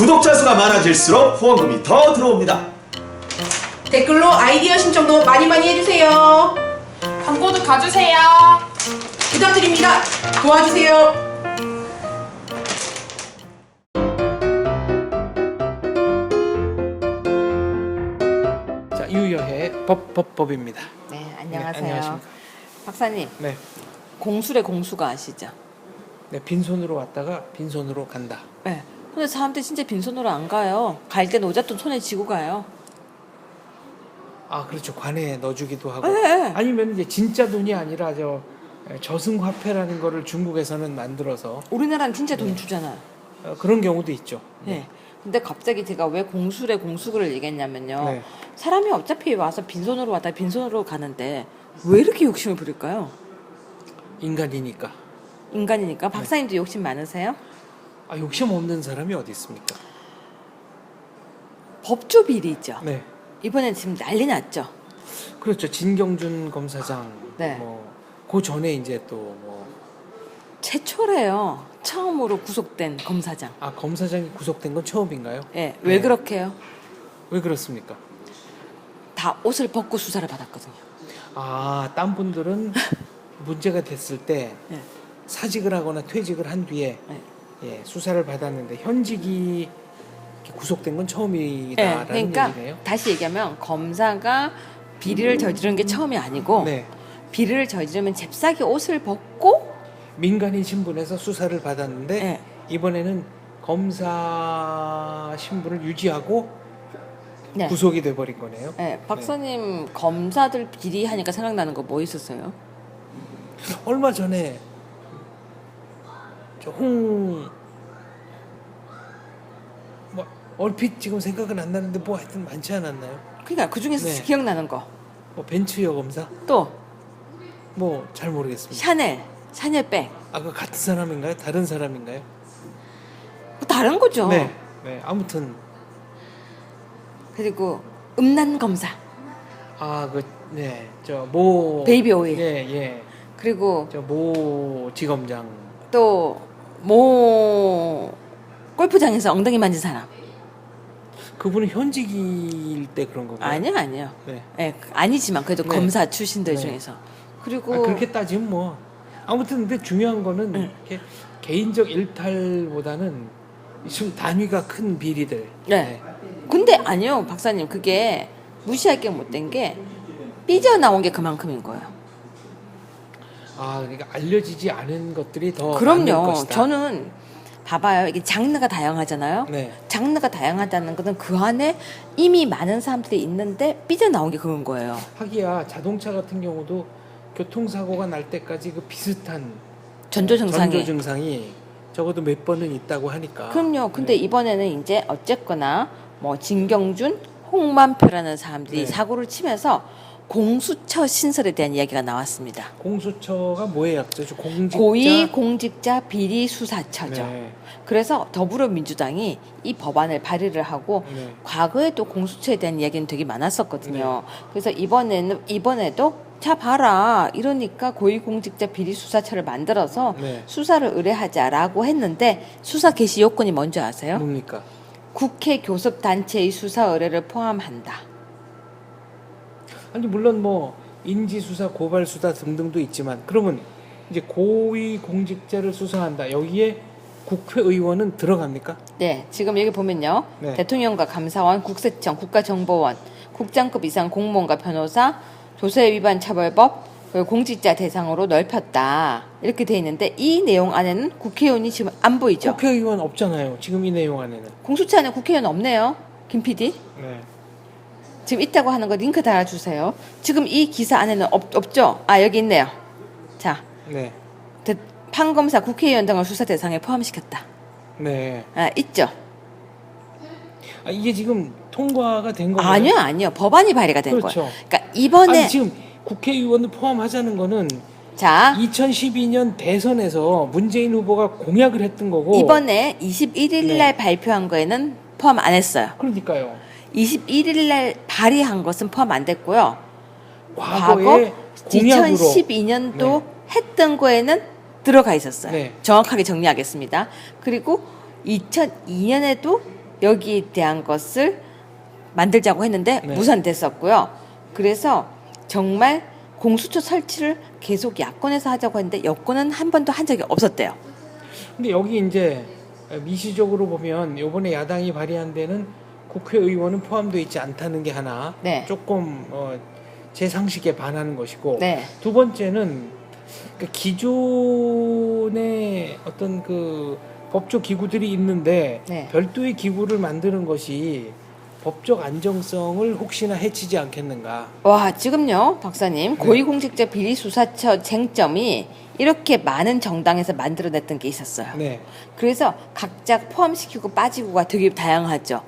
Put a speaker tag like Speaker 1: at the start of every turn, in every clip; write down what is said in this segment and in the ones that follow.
Speaker 1: 구독자 수가 많아질수록 후원금이 더 들어옵니다.
Speaker 2: 댓글로 아이디어 신청도 많이 해주세요.
Speaker 3: 광고도 가주세요.
Speaker 2: 부탁드립니다. 도와주세요.
Speaker 4: 자, 유여의 법입니다.
Speaker 5: 네, 안녕하세요.
Speaker 4: 네, 안녕하십니까.
Speaker 5: 박사님,
Speaker 4: 네,
Speaker 5: 공술의 공수가 아시죠?
Speaker 4: 네, 빈손으로 왔다가 빈손으로 간다.
Speaker 5: 네. 근데 사람들이 진짜 빈손으로 안 가요. 갈 때 노잣돈 손에 쥐고 가요.
Speaker 4: 아, 그렇죠. 관에 넣어주기도 하고.
Speaker 5: 네.
Speaker 4: 아니면 이제 진짜 돈이 아니라 저승화폐라는 거를 중국에서는 만들어서
Speaker 5: 우리나라는 진짜 돈 주잖아요.
Speaker 4: 그런 경우도 있죠.
Speaker 5: 네. 근데 갑자기 제가 왜 공술의 공수를 얘기했냐면요.
Speaker 4: 네.
Speaker 5: 사람이 어차피 와서 빈손으로 왔다 빈손으로 가는데 왜 이렇게 욕심을 부릴까요?
Speaker 4: 인간이니까.
Speaker 5: 인간이니까. 박사님도 욕심 많으세요?
Speaker 4: 아, 욕심 없는 사람이 어디 있습니까?
Speaker 5: 법조 비리죠.
Speaker 4: 네.
Speaker 5: 이번엔 지금 난리 났죠.
Speaker 4: 그렇죠. 진경준 검사장.
Speaker 5: 네.
Speaker 4: 그 전에 이제 또
Speaker 5: 최초래요. 처음으로 구속된 검사장.
Speaker 4: 아, 검사장이 구속된 건 처음인가요?
Speaker 5: 네. 왜 그렇게 해요?
Speaker 4: 왜 그렇습니까?
Speaker 5: 다 옷을 벗고 수사를 받았거든요.
Speaker 4: 아, 딴 분들은 문제가 됐을 때
Speaker 5: 네.
Speaker 4: 사직을 하거나 퇴직을 한 뒤에
Speaker 5: 네.
Speaker 4: 예, 수사를 받았는데 현직이 이렇게 구속된 건 처음이다라는
Speaker 5: 그러니까
Speaker 4: 얘기네요.
Speaker 5: 다시 얘기하면 검사가 비리를 저지른 게 처음이 아니고
Speaker 4: 네.
Speaker 5: 비리를 저지르면 잽싸게 옷을 벗고
Speaker 4: 민간인 신분에서 수사를 받았는데
Speaker 5: 네.
Speaker 4: 이번에는 검사 신분을 유지하고
Speaker 5: 네.
Speaker 4: 구속이 돼버린 거네요.
Speaker 5: 네, 박사님 검사들 비리하니까 생각나는 거 뭐 있었어요?
Speaker 4: 얼마 전에 얼핏 지금 생각은 안 나는데 뭐 하여튼 많지 않았나요?
Speaker 5: 그러니까 그 중에서
Speaker 4: 네.
Speaker 5: 기억나는 거.
Speaker 4: 벤츠 여검사?
Speaker 5: 또
Speaker 4: 뭐 잘 모르겠습니다.
Speaker 5: 샤넬백.
Speaker 4: 아, 그 같은 사람인가요? 다른 사람인가요?
Speaker 5: 뭐 다른 거죠.
Speaker 4: 네. 아무튼
Speaker 5: 그리고 음란 검사.
Speaker 4: 베이비
Speaker 5: 오일.
Speaker 4: 예.
Speaker 5: 그리고
Speaker 4: 모 지검장.
Speaker 5: 또 모 골프장에서 엉덩이 만진 사람.
Speaker 4: 그분은 현직일 때 그런 건가요?
Speaker 5: 아니요.
Speaker 4: 네.
Speaker 5: 네, 아니지만 그래도
Speaker 4: 네.
Speaker 5: 검사 출신들
Speaker 4: 네.
Speaker 5: 중에서. 그리고
Speaker 4: 그렇게 따지면 뭐 아무튼 근데 중요한 거는 이렇게 개인적 일탈보다는 좀 단위가 큰 비리들.
Speaker 5: 네. 근데 아니요, 박사님. 그게 무시할 게 못된 게 삐져나온 게 그만큼인 거예요.
Speaker 4: 아, 그러니까 알려지지 않은 것들이 더 많을
Speaker 5: 그럼요.
Speaker 4: 것이다.
Speaker 5: 저는 봐봐요. 이게 장르가 다양하잖아요.
Speaker 4: 네.
Speaker 5: 장르가 다양하다는 것은 그 안에 이미 많은 사람들이 있는데 삐져나온 게 그건 거예요.
Speaker 4: 하기야 자동차 같은 경우도 교통사고가 날 때까지 그 비슷한
Speaker 5: 전조
Speaker 4: 증상이 적어도 몇 번은 있다고 하니까.
Speaker 5: 그럼요. 근데 이번에는 이제 어쨌거나 뭐 진경준, 홍만표라는 사람들이
Speaker 4: 네.
Speaker 5: 사고를 치면서 공수처 신설에 대한 이야기가 나왔습니다.
Speaker 4: 공수처가 뭐의 약자죠?
Speaker 5: 고위공직자 비리수사처죠.
Speaker 4: 네.
Speaker 5: 그래서 더불어민주당이 이 법안을 발의를 하고
Speaker 4: 네.
Speaker 5: 과거에 또 공수처에 대한 이야기는 되게 많았었거든요. 그래서 이번에도 자 봐라 이러니까 고위공직자 비리수사처를 만들어서
Speaker 4: 네.
Speaker 5: 수사를 의뢰하자라고 했는데 수사 개시 요건이 뭔지 아세요?
Speaker 4: 뭡니까?
Speaker 5: 국회 교섭단체의 수사 의뢰를 포함한다.
Speaker 4: 아니 물론 뭐 인지수사, 고발수사 등등도 있지만 그러면 이제 고위공직자를 수사한다. 여기에 국회의원은 들어갑니까?
Speaker 5: 네, 지금 여기 보면요.
Speaker 4: 네.
Speaker 5: 대통령과 감사원, 국세청, 국가정보원, 국장급 이상 공무원과 변호사, 조세 위반 처벌법, 그리고 공직자 대상으로 넓혔다. 이렇게 돼 있는데 이 내용 안에는 국회의원이 지금 안 보이죠?
Speaker 4: 국회의원 없잖아요. 지금 이 내용 안에는.
Speaker 5: 공수처 안에 국회의원 없네요. 김 PD.
Speaker 4: 네.
Speaker 5: 지금 있다고 하는 거 링크 달아주세요. 지금 이 기사 안에는 없죠? 아, 여기 있네요. 자,
Speaker 4: 네.
Speaker 5: 판검사, 국회의원 등을 수사 대상에 포함시켰다.
Speaker 4: 네.
Speaker 5: 아, 있죠?
Speaker 4: 아, 이게 지금 통과가 된 건가요?
Speaker 5: 아니요. 법안이 발의가 된
Speaker 4: 그렇죠.
Speaker 5: 거예요. 그러니까 이번에
Speaker 4: 아니, 지금 국회의원을 포함하자는 거는
Speaker 5: 자
Speaker 4: 2012년 대선에서 문재인 후보가 공약을 했던 거고
Speaker 5: 이번에 21일 날 발표한 거에는 포함 안 했어요.
Speaker 4: 그러니까요.
Speaker 5: 21일 날 발의한 것은 포함 안 됐고요.
Speaker 4: 과거에 공약으로
Speaker 5: 2012년도 했던 거에는 들어가 있었어요.
Speaker 4: 네.
Speaker 5: 정확하게 정리하겠습니다. 그리고 2002년에도 여기에 대한 것을 만들자고 했는데
Speaker 4: 네.
Speaker 5: 무산됐었고요. 그래서 정말 공수처 설치를 계속 야권에서 하자고 했는데 여권은 한 번도 한 적이 없었대요.
Speaker 4: 근데 여기 이제 미시적으로 보면 이번에 야당이 발의한 데는 국회의원은 포함되어 있지 않다는 게 하나
Speaker 5: 네.
Speaker 4: 조금 제 상식에 반하는 것이고
Speaker 5: 네.
Speaker 4: 두 번째는 그 기존의 어떤 그 법적 기구들이 있는데
Speaker 5: 네.
Speaker 4: 별도의 기구를 만드는 것이 법적 안정성을 혹시나 해치지 않겠는가.
Speaker 5: 와, 지금요, 박사님, 고위공직자 비리수사처 쟁점이 이렇게 많은 정당에서 만들어냈던 게 있었어요.
Speaker 4: 네,
Speaker 5: 그래서 각자 포함시키고 빠지고가 되게 다양하죠.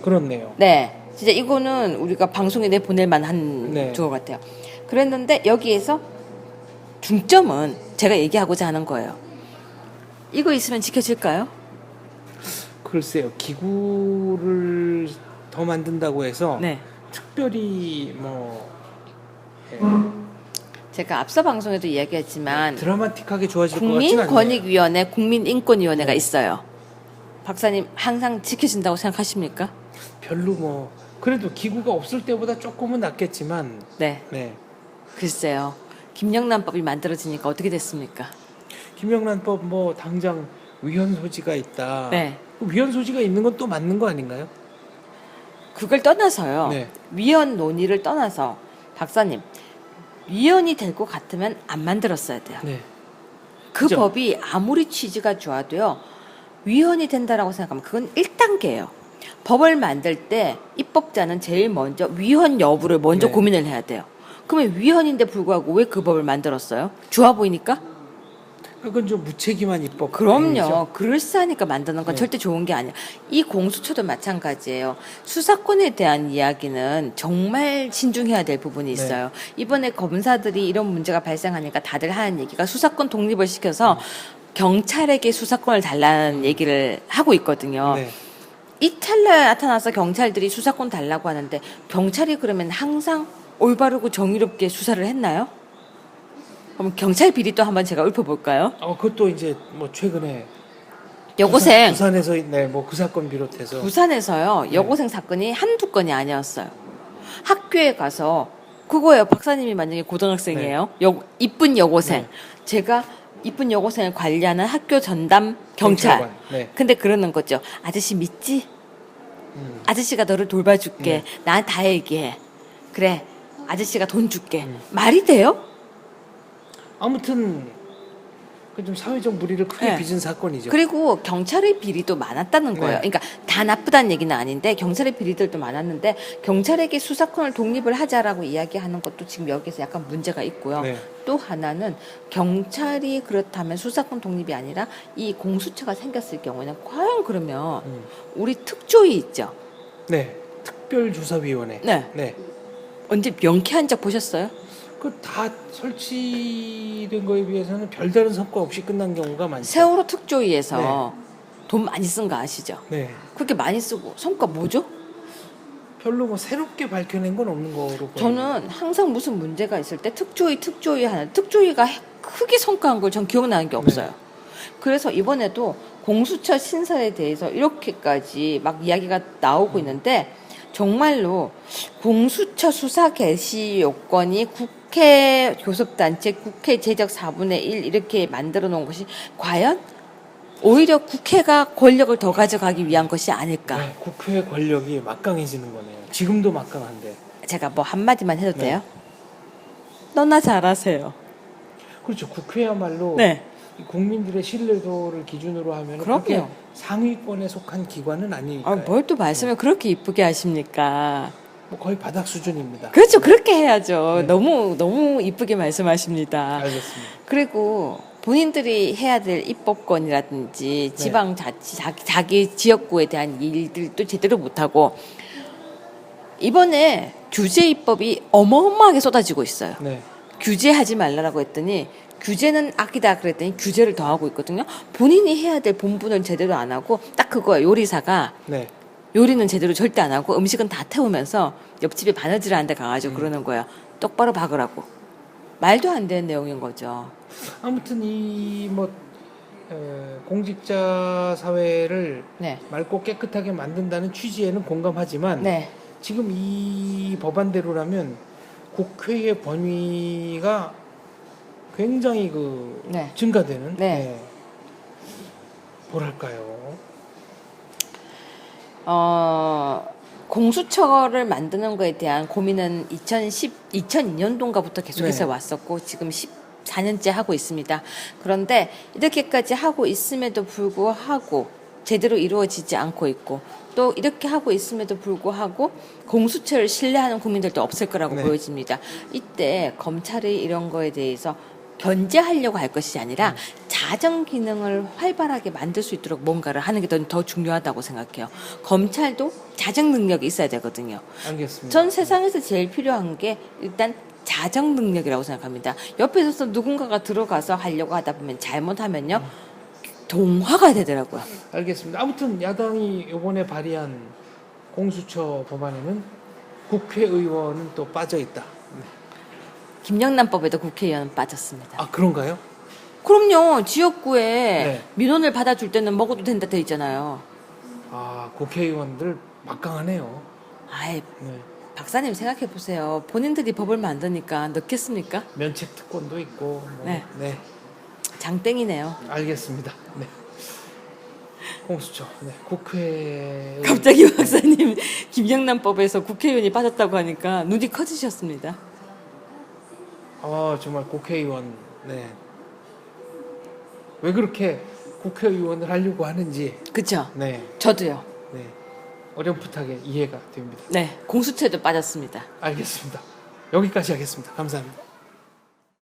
Speaker 4: 그렇네요.
Speaker 5: 네, 진짜 이거는 우리가 방송에 내보낼 만한
Speaker 4: 네.
Speaker 5: 것 같아요. 그랬는데 여기에서 중점은 제가 얘기하고자 하는 거예요. 이거 있으면 지켜질까요?
Speaker 4: 글쎄요, 기구를 더 만든다고 해서
Speaker 5: 네.
Speaker 4: 특별히 예,
Speaker 5: 제가 앞서 방송에도 이야기했지만
Speaker 4: 드라마틱하게 좋아질 것 같지는 않네요.
Speaker 5: 국민권익위원회, 국민인권위원회가 있어요. 박사님 항상 지켜진다고 생각하십니까?
Speaker 4: 별로 그래도 기구가 없을 때보다 조금은 낫겠지만
Speaker 5: 네,
Speaker 4: 네.
Speaker 5: 글쎄요. 김영란법이 만들어지니까 어떻게 됐습니까?
Speaker 4: 김영란법 당장 위헌 소지가 있다.
Speaker 5: 네.
Speaker 4: 그 위헌 소지가 있는 건 또 맞는 거 아닌가요?
Speaker 5: 그걸 떠나서요.
Speaker 4: 네.
Speaker 5: 위헌 논의를 떠나서 박사님, 위헌이 될 것 같으면 안 만들었어야 돼요.
Speaker 4: 네.
Speaker 5: 그
Speaker 4: 그죠?
Speaker 5: 법이 아무리 취지가 좋아도요. 위헌이 된다라고 생각하면 그건 1단계예요. 법을 만들 때 입법자는 제일 먼저 위헌 여부를 먼저
Speaker 4: 네.
Speaker 5: 고민을 해야 돼요. 그러면 위헌인데 불구하고 왜 그 법을 만들었어요? 좋아 보이니까?
Speaker 4: 그건 좀 무책임한 입법.
Speaker 5: 그럼요.
Speaker 4: 행위죠.
Speaker 5: 그럴싸하니까 만드는 건
Speaker 4: 네.
Speaker 5: 절대 좋은 게 아니야. 이 공수처도 마찬가지예요. 수사권에 대한 이야기는 정말 신중해야 될 부분이 있어요. 이번에 검사들이 이런 문제가 발생하니까 다들 하는 얘기가 수사권 독립을 시켜서 경찰에게 수사권을 달라는 얘기를 하고 있거든요.
Speaker 4: 네.
Speaker 5: 이 찰나에 나타나서 경찰들이 수사권 달라고 하는데 경찰이 그러면 항상 올바르고 정의롭게 수사를 했나요? 그럼 경찰 비리도 한번 제가 읊어볼까요?
Speaker 4: 그것도 이제 최근에
Speaker 5: 여고생
Speaker 4: 부산에서 그 사건 비롯해서
Speaker 5: 부산에서요 여고생 사건이 한두 건이 아니었어요. 학교에 가서 그거예요. 박사님이 만약에 고등학생이에요. 이쁜 여고생.
Speaker 4: 네.
Speaker 5: 제가 이쁜 여고생을 관리하는 학교 전담 경찰.
Speaker 4: 경찰관. 네.
Speaker 5: 근데 그러는 거죠. 아저씨 믿지? 아저씨가 너를 돌봐줄게.
Speaker 4: 네.
Speaker 5: 나 다 얘기해. 그래. 아저씨가 돈 줄게. 말이 돼요?
Speaker 4: 아무튼 그 좀 사회적 무리를 크게
Speaker 5: 네.
Speaker 4: 빚은 사건이죠.
Speaker 5: 그리고 경찰의 비리도 많았다는 거예요.
Speaker 4: 네.
Speaker 5: 그러니까 다 나쁘다는 얘기는 아닌데 경찰의 비리들도 많았는데 경찰에게 수사권을 독립을 하자라고 이야기하는 것도 지금 여기서 약간 문제가 있고요.
Speaker 4: 네.
Speaker 5: 또 하나는 경찰이 그렇다면 수사권 독립이 아니라 이 공수처가 생겼을 경우에는 과연 그러면 우리 특조위 있죠.
Speaker 4: 네. 특별조사위원회.
Speaker 5: 네.
Speaker 4: 네.
Speaker 5: 언제 명쾌한 적 보셨어요?
Speaker 4: 그 다 설치된 거에 비해서는 별다른 성과 없이 끝난 경우가 많죠.
Speaker 5: 세월호 특조위에서 돈 많이 쓴 거 아시죠?
Speaker 4: 네.
Speaker 5: 그렇게 많이 쓰고 성과 뭐죠?
Speaker 4: 별로 새롭게 밝혀낸 건 없는 거로 보여요.
Speaker 5: 저는 항상 무슨 문제가 있을 때 특조위 하는 특조위가 크게 성과한 걸 전 기억나는 게 없어요. 그래서 이번에도 공수처 신설에 대해서 이렇게까지 막 이야기가 나오고 있는데 정말로 공수처 수사 개시 요건이 국회 교섭단체 국회 제적 4분의 1 이렇게 만들어 놓은 것이 과연 오히려 국회가 권력을 더 가져가기 위한 것이 아닐까.
Speaker 4: 네, 국회의 권력이 막강해지는 거네요. 지금도 막강한데.
Speaker 5: 제가 뭐 한마디만 해도 돼요? 너나 잘하세요.
Speaker 4: 그렇죠. 국회야말로
Speaker 5: 네.
Speaker 4: 국민들의 신뢰도를 기준으로 하면
Speaker 5: 그럼요.
Speaker 4: 상위권에 속한 기관은 아니니까요.
Speaker 5: 뭘 또 말씀을 그렇게 이쁘게 하십니까?
Speaker 4: 거의 바닥 수준입니다.
Speaker 5: 그렇죠. 그렇게 해야죠.
Speaker 4: 네.
Speaker 5: 너무 이쁘게 말씀하십니다.
Speaker 4: 알겠습니다.
Speaker 5: 그리고 본인들이 해야 될 입법권이라든지 지방자치, 자기 지역구에 대한 일들도 제대로 못하고 이번에 규제 입법이 어마어마하게 쏟아지고 있어요.
Speaker 4: 네.
Speaker 5: 규제하지 말라고 했더니 규제는 악이다 그랬더니 규제를 더 하고 있거든요. 본인이 해야 될 본분을 제대로 안 하고 딱 그거예요. 요리사가
Speaker 4: 네.
Speaker 5: 요리는 제대로 절대 안 하고 음식은 다 태우면서 옆집에 바느질 하는 데 가가지고 그러는 거예요. 똑바로 박으라고. 말도 안 되는 내용인 거죠.
Speaker 4: 아무튼 이 공직자 사회를
Speaker 5: 네.
Speaker 4: 맑고 깨끗하게 만든다는 취지에는 공감하지만
Speaker 5: 네.
Speaker 4: 지금 이 법안대로라면 국회의 권위가 굉장히
Speaker 5: 네.
Speaker 4: 증가되는
Speaker 5: 네.
Speaker 4: 뭐랄까요?
Speaker 5: 공수처를 만드는 거에 대한 고민은 2002년도인가부터 계속해서
Speaker 4: 네.
Speaker 5: 왔었고 지금 14년째 하고 있습니다. 그런데 이렇게까지 하고 있음에도 불구하고 제대로 이루어지지 않고 있고 또 이렇게 하고 있음에도 불구하고 공수처를 신뢰하는 국민들도 없을 거라고
Speaker 4: 네.
Speaker 5: 보여집니다. 이때 검찰이 이런 거에 대해서 견제하려고 할 것이 아니라 자정 기능을 활발하게 만들 수 있도록 뭔가를 하는 게 더 중요하다고 생각해요. 검찰도 자정 능력이 있어야 되거든요.
Speaker 4: 알겠습니다.
Speaker 5: 전 세상에서 제일 필요한 게 일단 자정 능력이라고 생각합니다. 옆에서 누군가가 들어가서 하려고 하다 보면 잘못하면요 동화가 되더라고요.
Speaker 4: 알겠습니다. 아무튼 야당이 이번에 발의한 공수처 법안에는 국회의원은 또 빠져 있다.
Speaker 5: 김영란법에도 국회의원은 빠졌습니다.
Speaker 4: 아 그런가요?
Speaker 5: 그럼요. 지역구에
Speaker 4: 네.
Speaker 5: 민원을 받아줄 때는 먹어도 된다 돼 있잖아요.
Speaker 4: 아 국회의원들 막강하네요.
Speaker 5: 아이
Speaker 4: 네.
Speaker 5: 박사님 생각해 보세요. 본인들이 법을 만드니까 넣겠습니까?
Speaker 4: 면책 특권도 있고. 뭐.
Speaker 5: 네.
Speaker 4: 네.
Speaker 5: 장땡이네요.
Speaker 4: 알겠습니다. 네. 공수처. 네. 국회.
Speaker 5: 갑자기 박사님 김영란법에서 국회의원이 빠졌다고 하니까 눈이 커지셨습니다.
Speaker 4: 정말 국회의원. 네. 왜 그렇게 국회의원을 하려고 하는지.
Speaker 5: 그쵸?
Speaker 4: 네.
Speaker 5: 저도요.
Speaker 4: 네. 어렴풋하게 이해가 됩니다.
Speaker 5: 네, 공수처에도 빠졌습니다.
Speaker 4: 알겠습니다. 여기까지 하겠습니다. 감사합니다.